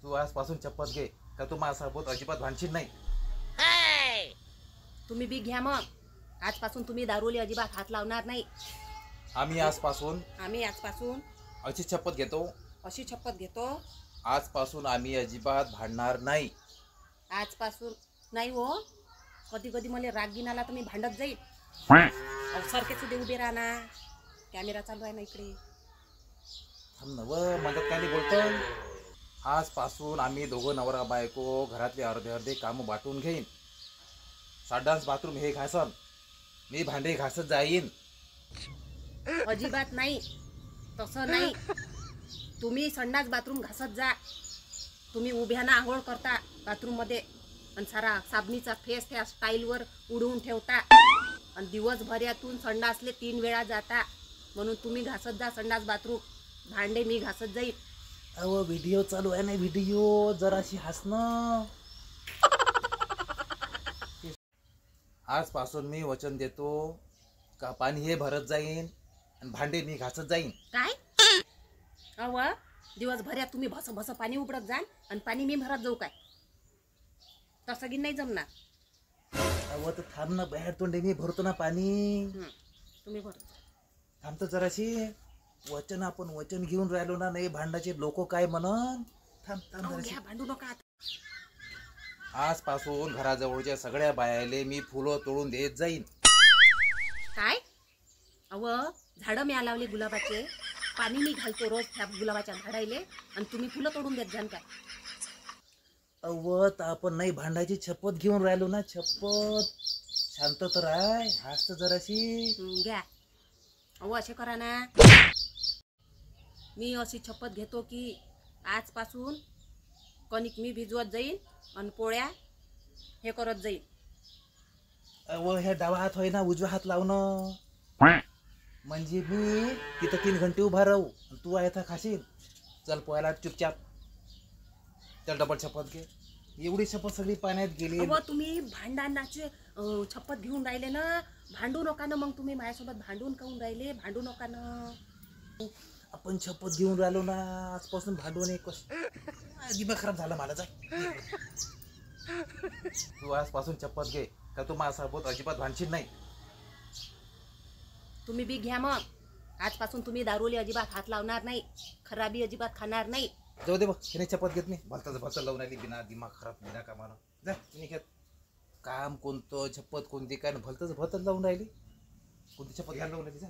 तू आजपासून शपथ घे का तू माझ्यासोबत अजिबात भांडशील नाही. तुम्ही बी घ्या मग. आजपासून तुम्ही दारूली अजिबात हात लावणार नाही. आम्ही आजपासून अशी शपथ घेतो आजपासून आम्ही अजिबात भांडणार नाही. आजपासून नाही हो. कधी कधी मला राग गिन आला तर मी भांडत जाईल. सारखेच उदे उभे राहा ना. कॅमेरा चालू आहे ना इकडे. थांब ना व मदत काय बोलतो. आजपासून आम्ही दोघं नवरा बायको घरातले अर्धे अर्धे कामं वाटून घेईन. संडास बाथरूम हे घासन, मी भांडे घासत जाईन. अजिबात नाही. तसं नाही. तुम्ही संडास बाथरूम घासत जा. तुम्ही उभ्याना आंघोळ करता बाथरूम मध्ये आणि सारा साबणीचा फेस त्या स्टाईलवर उडवून ठेवता आणि दिवसभरातून संडासले 3 वेळा जाता. म्हणून तुम्ही घासत जा संडास बाथरूम. भांडे मी घासत जाईल. अहो व्हिडिओ चालू आहे ना. व्हिडिओ जराशी हसणं. आजपासून मी वचन देतो का पाणी हे भरत जाईन आणि भांडे मी घासत जाईन. काय अव दिवसभरात तुम्ही भस भस पाणी उघडत जाल आणि पाणी मी भरत जाऊ काय? तसं की नाही जमणार. अहो तर थांब ना. बाहेर तोंडे मी भरतो ना पाणी. तुम्ही भरत जा. थांबतो जराशी. आपण वचन घेऊन राहिलो ना. नाही भांडाचे लोक काय म्हणन. थांब जराशी. भांडू नका आता. आजपासून घराजवळच्या सगळ्या बायाले मी फुलं तोडून देत जाईन. काय अव झाडं मी लावले गुलाबाचे. पाणी मी घालतो रोज त्या गुलाबाच्या झाडायले आणि तुम्ही फुलं तोडून देत जाण काय? अव तर आपण नाही भांडायची शपथ घेऊन राहिलो ना. शपथ. शांत तर आहे. हास्त जराशी. घ्या अहो असे करा ना. मी अशी शपथ घेतो की आजपासून कणिक मी भिजवत जाईन आणि पोळ्या हे करत जाईन. अव ह्या डावा हात होय ना उजवा हात लावणं. म्हणजे मी तिथं 3 घंटे उभा राहू आणि तू आहे तर खाशील. चल पोहायला चुपचाप. चल डबल शपथ घे. एवढी शपथ सगळी पाण्यात गेली. अहो तुम्ही भांडणाचे शपथ घेऊन राहिले ना. भांडू नका ना. मग तुम्ही माझ्यासोबत भांडून काऊन राहिले? भांडू नका ना. आपण शपथ घेऊन राहिलो ना. आजपासून भांडू नये. दिमाग खराब झाला मला. जा तू आजपासून शपथ घे का तू माझ्यासोबत अजिबात भांडशील नाही. तुम्ही बी घ्या मग. आजपासून तुम्ही दारूली अजिबात हात लावणार नाही. खराबी अजिबात खाणार नाही. जाऊ दे बघ. हिने शपथ घेत नाही. भलताच लावून आली. बिना दिमाग खराब बिना कामानं. जा मी घेत. काम कोणतं शपथ कोणती काय भलतच लावून राहिली. कोणती शपथ घ्यायला लावून राहिली. जा.